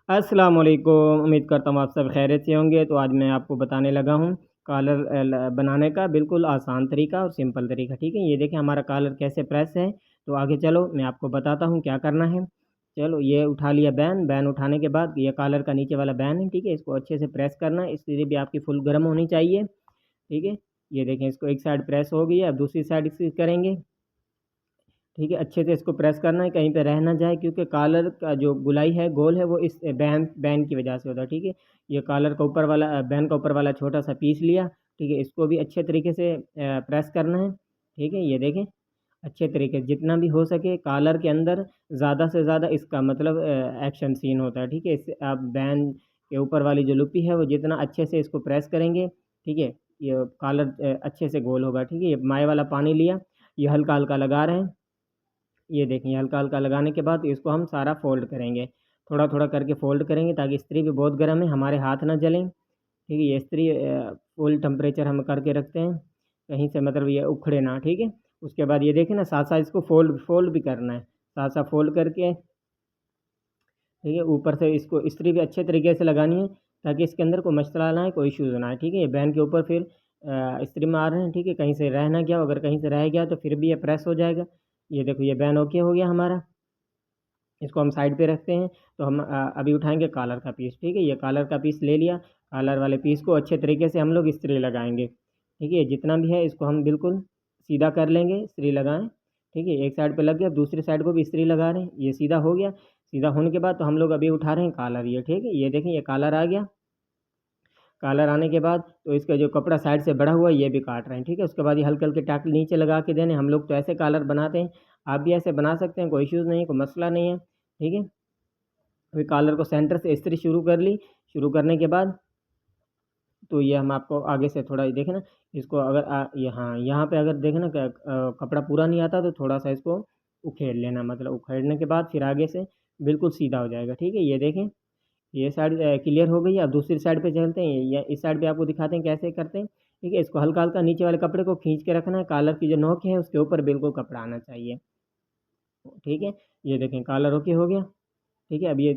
अस्सलाम वालेकुम। उम्मीद करता हूँ आप सब खैरियत से होंगे। तो आज मैं आपको बताने लगा हूँ कॉलर बनाने का बिल्कुल आसान तरीका और सिंपल तरीका। ठीक है, ये देखिए हमारा कॉलर कैसे प्रेस है। तो आगे चलो मैं आपको बताता हूँ क्या करना है। चलो ये उठा लिया बैन। बैन उठाने के बाद ये कॉलर का नीचे वाला बैन है, ठीक है, इसको अच्छे से प्रेस करना है। इसलिए भी आपकी फुल गर्म होनी चाहिए। ठीक है, ये देखें इसको एक साइड प्रेस हो गई है, अब दूसरी साइड इसकी करेंगे। ठीक है, अच्छे से इसको प्रेस करना है, कहीं पे रह ना जाए, क्योंकि कॉलर का जो गुलाई है गोल है वो इस बैन बैन की वजह से होता है। ठीक है, ये कॉलर का ऊपर वाला बैन का ऊपर वाला छोटा सा पीस लिया। ठीक है, इसको भी अच्छे तरीके से प्रेस करना है। ठीक है, ये देखें अच्छे तरीके जितना भी हो सके कॉलर के अंदर ज़्यादा से ज़्यादा इसका मतलब एक्शन सीन होता है। ठीक है, इससे आप बैन के ऊपर वाली जो लुपी है वो जितना अच्छे से इसको प्रेस करेंगे, ठीक है, ये कॉलर अच्छे से गोल होगा। ठीक है, ये माए वाला पानी लिया, ये हल्का हल्का लगा रहे हैं। ये देखिए हल्का हल्का लगाने के बाद इसको हम सारा फोल्ड करेंगे, थोड़ा थोड़ा करके फोल्ड करेंगे, ताकि इस्त्री भी बहुत गर्म है, हमारे हाथ ना जलें। ठीक है, ये इस्त्री फुल टेम्परेचर हम करके रखते हैं, कहीं से मतलब ये उखड़े ना। ठीक है, उसके बाद ये देखें ना, साथ साथ इसको फोल्ड फोल्ड भी करना है, साथ साथ फोल्ड करके। ठीक है, ऊपर से इसको इस्त्री भी अच्छे तरीके से लगानी है, ताकि इसके अंदर कोई मसला ना आए, कोई इशूज़ ना आए। ठीक है, ये बैन के ऊपर फिर इस्त्री मार रहे हैं। ठीक है, कहीं से रह ना गया, अगर कहीं से रह गया तो फिर भी ये प्रेस हो जाएगा। ये देखो ये बैन ओके हो गया हमारा, इसको हम साइड पे रखते हैं। तो हम अभी उठाएंगे कॉलर का पीस। ठीक है, ये कॉलर का पीस ले लिया, कॉलर वाले पीस को अच्छे तरीके से हम लोग इस्त्री लगाएंगे। ठीक है, जितना भी है इसको हम बिल्कुल सीधा कर लेंगे, इस्त्री लगाएं। ठीक है, एक साइड पे लग गया, अब दूसरी साइड को भी इस्त्री लगा रहे हैं, ये सीधा हो गया। सीधा होने के बाद तो हम लोग अभी उठा रहे हैं कॉलर, ये ठीक है, ये देखें ये कॉलर आ गया। कॉलर आने के बाद तो इसका जो कपड़ा साइड से बढ़ा हुआ है ये भी काट रहे हैं। ठीक है, उसके बाद ये हल्के हल्के टाक नीचे लगा के देने, हम लोग तो ऐसे कॉलर बनाते हैं, आप भी ऐसे बना सकते हैं, कोई इश्यूज़ नहीं है, कोई मसला नहीं है। ठीक है, अभी कॉलर को सेंटर से इस्त्री शुरू कर ली। शुरू करने के बाद तो ये हम आपको आगे से थोड़ा देखें ना, इसको अगर यहाँ पे अगर देखें ना कपड़ा पूरा नहीं आता तो थोड़ा सा इसको उखेड़ लेना, मतलब उखेड़ने के बाद फिर आगे से बिल्कुल सीधा हो जाएगा। ठीक है, ये देखें ये साइड क्लियर हो गई है। अब दूसरी साइड पे चलते हैं, या इस साइड पे आपको दिखाते हैं कैसे करते हैं। ठीक है, इसको हल्का हल्का नीचे वाले कपड़े को खींच के रखना है, कॉलर की जो नोक है उसके ऊपर बिल्कुल कपड़ा आना चाहिए। ठीक है, ये देखें कॉलर ओके हो गया। ठीक है, अब ये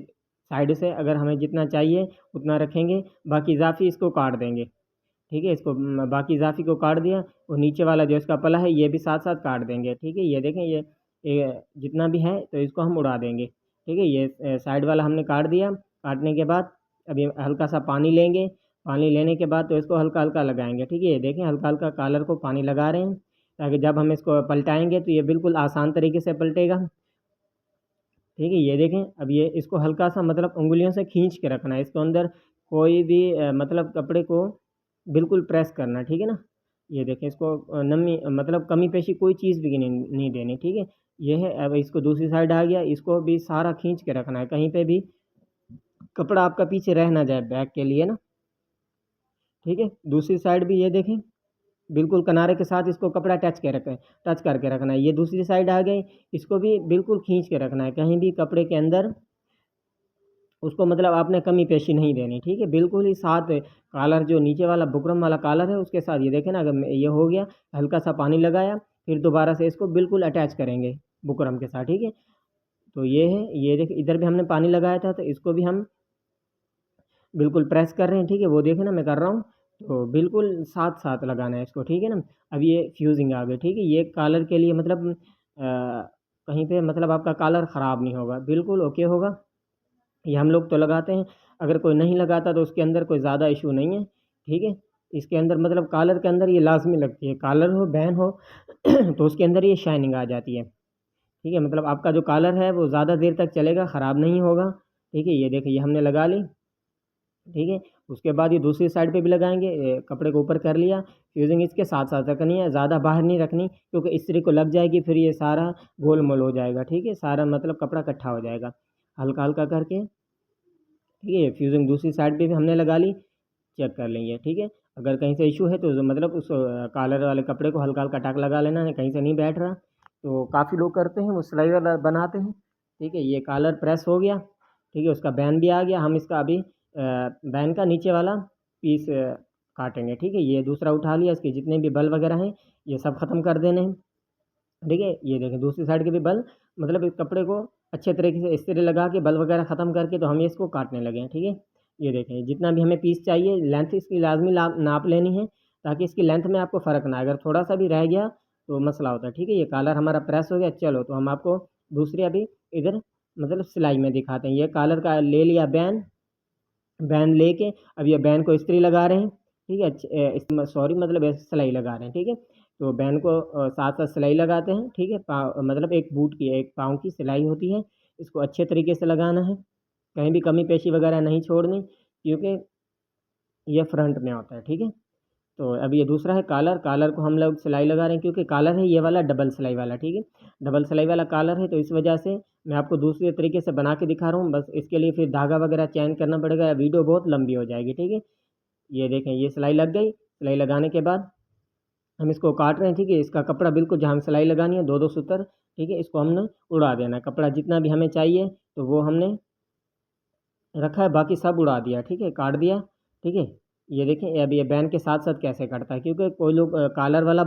साइड से अगर हमें जितना चाहिए उतना रखेंगे, बाकी इजाफी इसको काट देंगे। ठीक है, इसको बाकी इजाफी को काट दिया, और नीचे वाला जो इसका पला है ये भी साथ साथ काट देंगे। ठीक है, ये देखें ये जितना भी है तो इसको हम उड़ा देंगे। ठीक है, ये साइड वाला हमने काट दिया। काटने के बाद अभी हल्का सा पानी लेंगे, पानी लेने के बाद तो इसको हल्का हल्का लगाएंगे। ठीक है, ये देखें हल्का हल्का कॉलर को पानी लगा रहे हैं, ताकि जब हम इसको पलटाएंगे तो ये बिल्कुल आसान तरीके से पलटेगा। ठीक है, ये देखें अब ये इसको हल्का सा मतलब उंगलियों से खींच के रखना है, इसको अंदर कोई भी मतलब कपड़े को बिल्कुल प्रेस करना है। ठीक है ना, ये देखें इसको नमी मतलब कमी पेशी कोई चीज़ भी नहीं देनी। ठीक है, ये है। अब इसको दूसरी साइड आ गया, इसको भी सारा खींच के रखना है, कहीं पे भी कपड़ा आपका पीछे रह ना जाए बैक के लिए ना। ठीक है, दूसरी साइड भी ये देखें बिल्कुल किनारे के साथ इसको कपड़ा टच करके रखना है। ये दूसरी साइड आ गई, इसको भी बिल्कुल खींच के रखना है, कहीं भी कपड़े के अंदर उसको मतलब आपने कमी पेशी नहीं देनी। ठीक है, बिल्कुल ही साथ कॉलर जो नीचे वाला बुकरम वाला कॉलर है उसके साथ ये देखें ना, अगर ये हो गया, हल्का सा पानी लगाया, फिर दोबारा से इसको बिल्कुल अटैच करेंगे बुकरम के साथ। ठीक है, तो ये है, ये देखिए इधर भी हमने पानी लगाया था, तो इसको भी हम बिल्कुल प्रेस कर रहे हैं। ठीक है, वो देखें ना मैं कर रहा हूँ, तो बिल्कुल साथ साथ लगाना है इसको। ठीक है ना, अब ये फ्यूजिंग आ गई। ठीक है, ये कॉलर के लिए मतलब कहीं पे मतलब आपका कॉलर ख़राब नहीं होगा, बिल्कुल ओके होगा। ये हम लोग तो लगाते हैं, अगर कोई नहीं लगाता तो उसके अंदर कोई ज़्यादा इशू नहीं है। ठीक है, इसके अंदर मतलब कॉलर के अंदर ये लाजमी लगती है, कॉलर हो बैन हो तो उसके अंदर ये शाइनिंग आ जाती है। ठीक है, मतलब आपका जो कॉलर है वो ज़्यादा देर तक चलेगा, ख़राब नहीं होगा। ठीक है, ये देखिए ये हमने लगा ली। ठीक है, उसके बाद ये दूसरी साइड पे भी लगाएंगे, कपड़े को ऊपर कर लिया। फ्यूजिंग इसके साथ साथ रखनी है, ज़्यादा बाहर नहीं रखनी, क्योंकि इस्त्री को लग जाएगी, फिर ये सारा गोल मोल हो जाएगा। ठीक है, सारा मतलब कपड़ा इकट्ठा हो जाएगा, हल्का हल्का करके। ठीक है, फ्यूजिंग दूसरी साइड पे भी हमने लगा ली, चेक कर लेंगे। ठीक है, अगर कहीं से इशू है तो मतलब उस कॉलर वाले कपड़े को हल्का हल्का टाक लगा लेना है, कहीं से नहीं बैठ रहा तो काफ़ी लोग करते हैं वो सिलाई वाला बनाते हैं। ठीक है, ये कॉलर प्रेस हो गया। ठीक है, उसका बैन भी आ गया, हम इसका अभी बैन का नीचे वाला पीस काटेंगे। ठीक है, ये दूसरा उठा लिया, इसके जितने भी बल वगैरह हैं ये सब ख़त्म कर देने हैं। ठीक है, ये देखें दूसरी साइड के भी बल मतलब इस कपड़े को अच्छे तरीके से इस्त्री लगा के बल वगैरह ख़त्म करके तो हम इसको काटने लगे हैं, ठीक है। ये देखें जितना भी हमें पीस चाहिए, लेंथ इसकी लाजमी नाप लेनी है, ताकि इसकी लेंथ में आपको फ़र्क ना आए। अगर थोड़ा सा भी रह गया तो मसला होता है, ठीक है। ये कॉलर हमारा प्रेस हो गया। चलो तो हम आपको दूसरी अभी इधर मतलब सिलाई में दिखाते हैं। ये कॉलर का ले लिया बैन, बैन लेके अब ये बैन को इस्त्री लगा रहे हैं, ठीक है। सॉरी मतलब ऐसे सिलाई लगा रहे हैं, ठीक है। तो बैन को साथ साथ सिलाई लगाते हैं, ठीक है। पाँव मतलब एक बूट की एक पाँव की सिलाई होती है, इसको अच्छे तरीके से लगाना है, कहीं भी कमी पेशी वगैरह नहीं छोड़नी, क्योंकि ये फ्रंट में होता है, ठीक है। तो अब ये दूसरा है कॉलर। कॉलर को हम लोग सिलाई लगा रहे हैं, क्योंकि कॉलर है ये वाला डबल सिलाई वाला, ठीक है। डबल सिलाई वाला कॉलर है, तो इस वजह से मैं आपको दूसरे तरीके से बना के दिखा रहा हूँ। बस इसके लिए फिर धागा वगैरह चेंज करना पड़ेगा, वीडियो बहुत लंबी हो जाएगी, ठीक है। ये देखें ये सिलाई लग गई। सिलाई लगाने के बाद हम इसको काट रहे हैं, ठीक है। इसका कपड़ा बिल्कुल जहाँ हमें सिलाई लगानी है, दो दो सूत्र, ठीक है, इसको हमने उड़ा देना है। कपड़ा जितना भी हमें चाहिए तो वो हमने रखा है, बाकी सब उड़ा दिया, ठीक है, काट दिया, ठीक है। ये देखें अब ये बैन के साथ साथ कैसे कटता है, क्योंकि कोई लोग कॉलर वाला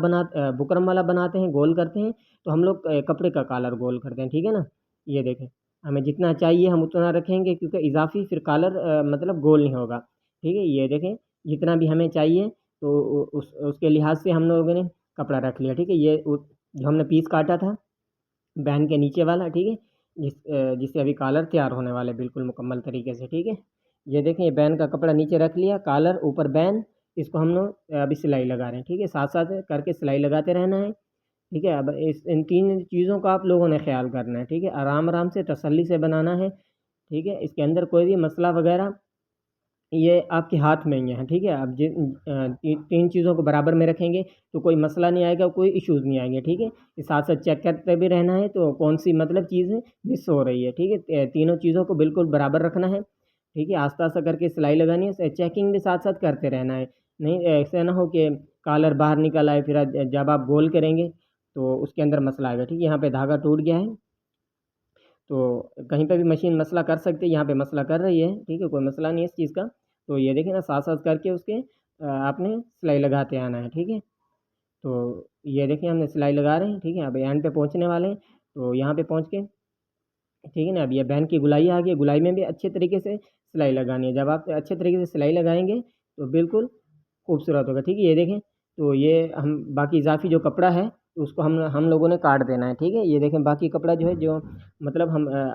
बुकरम वाला बनाते हैं, गोल करते हैं, तो हम लोग कपड़े का कॉलर गोल करते हैं, ठीक है ना। ये देखें हमें जितना चाहिए हम उतना रखेंगे, क्योंकि इजाफी फिर कॉलर मतलब गोल नहीं होगा, ठीक है। ये देखें जितना भी हमें चाहिए तो उसके लिहाज से हम लोगों ने कपड़ा रख लिया, ठीक है। ये जो हमने पीस काटा था बैन के नीचे वाला, ठीक है, जिससे अभी कॉलर तैयार होने वाले बिल्कुल मुकम्मल तरीके से, ठीक है। ये देखें ये बैन का कपड़ा नीचे रख लिया, कॉलर ऊपर बैन, इसको हम लोग अभी सिलाई लगा रहे हैं, ठीक है। साथ साथ करके सिलाई लगाते रहना है, ठीक है। अब इस इन तीन चीज़ों का आप लोगों ने ख्याल करना है, ठीक है। आराम आराम से तसल्ली से बनाना है, ठीक है। इसके अंदर कोई भी मसला वगैरह ये आपके हाथ में ही है, ठीक है। आप तीन चीज़ों को बराबर में रखेंगे तो कोई मसला नहीं आएगा, कोई इश्यूज़ नहीं आएंगे, ठीक है। इस साथ साथ चेक करते भी रहना है तो कौन सी मतलब चीज़ मिस हो रही है, ठीक है। तीनों चीज़ों को बिल्कुल बराबर रखना है, ठीक है। आस्ता आस्ता करके सिलाई लगानी है, चेकिंग भी साथ साथ करते रहना है। नहीं ऐसा ना हो कि कॉलर बाहर निकल आए, फिर जब आप गोल करेंगे तो उसके अंदर मसला आएगा, ठीक है। यहाँ पे धागा टूट गया है, तो कहीं पे भी मशीन मसला कर सकती है, यहाँ पे मसला कर रही है, ठीक है, कोई मसला नहीं है इस चीज़ का। तो ये देखिए ना साथ साथ करके उसके आपने सिलाई लगाते आना है, ठीक है। तो ये देखिए हमने सिलाई लगा रहे हैं, ठीक है। अब एंड पे पहुँचने वाले हैं, तो यहाँ पे पहुँच के, ठीक है ना, अब ये बहन की गुलाई आ गई। गुलाई में भी अच्छे तरीके से सिलाई लगानी है। जब आप अच्छे तरीके से सिलाई लगाएंगे तो बिल्कुल खूबसूरत होगा, ठीक है। ये देखें तो ये हम बाकी इजाफी जो कपड़ा है तो उसको हम लोगों ने काट देना है, ठीक है। ये देखें बाकी कपड़ा जो है जो मतलब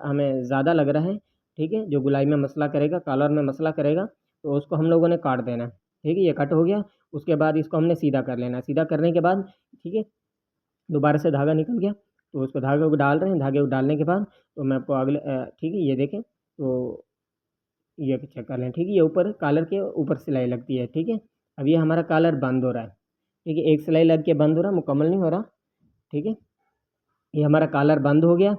हमें ज़्यादा लग रहा है, ठीक है, जो गुलाई में मसला करेगा, कॉलर में मसला करेगा, तो उसको हम लोगों ने काट देना है, ठीक है। ये कट हो गया। उसके बाद इसको हमने सीधा कर लेना है। सीधा करने के बाद, ठीक है, दोबारा से धागा निकल गया तो उसको धागे को डाल रहे हैं। धागे को डालने के बाद तो मैं आपको अगले ठीक है, ये देखें तो ये चेक कर लें, ठीक है। ये ऊपर कॉलर के ऊपर सिलाई लगती है, ठीक है। अब ये हमारा कॉलर बंद हो रहा है, ठीक है, एक सिलाई लग के बंद हो रहा है, मुकम्मल नहीं हो रहा, ठीक है। ये हमारा कॉलर बंद हो गया।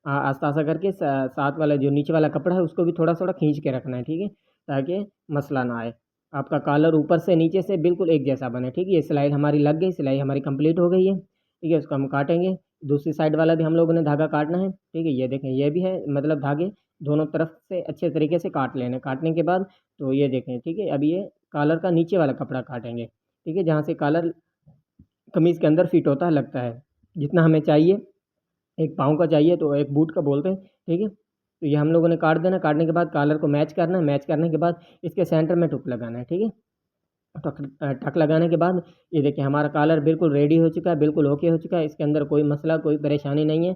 आस्ता आस्ता करके साथ वाला जो नीचे वाला कपड़ा है उसको भी थोड़ा थोड़ा खींच के रखना है, ठीक है, ताकि मसला ना आए। आपका कॉलर ऊपर से नीचे से बिल्कुल एक जैसा बने, ठीक है। ये सिलाई हमारी लग गई, सिलाई हमारी कंप्लीट हो गई है, ठीक है। उसको हम काटेंगे। दूसरी साइड वाला भी हम लोगों ने धागा काटना है, ठीक है। ये देखें ये भी है, मतलब धागे दोनों तरफ से अच्छे तरीके से काट लेने। काटने के बाद तो ये देखें, ठीक है, अब ये कॉलर का नीचे वाला कपड़ा काटेंगे, ठीक है, जहाँ से कॉलर कमीज़ के अंदर फिट होता है, लगता है, जितना हमें चाहिए। एक पाँव का चाहिए तो एक बूट का बोलते हैं, ठीक है। तो ये हम लोगों ने काट देना। काटने के बाद कॉलर को मैच करना है। मैच करने के बाद इसके सेंटर में टुक लगाना है, ठीक है। टक लगाने के बाद ये देखिए हमारा कॉलर बिल्कुल रेडी हो चुका है, बिल्कुल ओके हो चुका है। इसके अंदर कोई मसला कोई परेशानी नहीं है,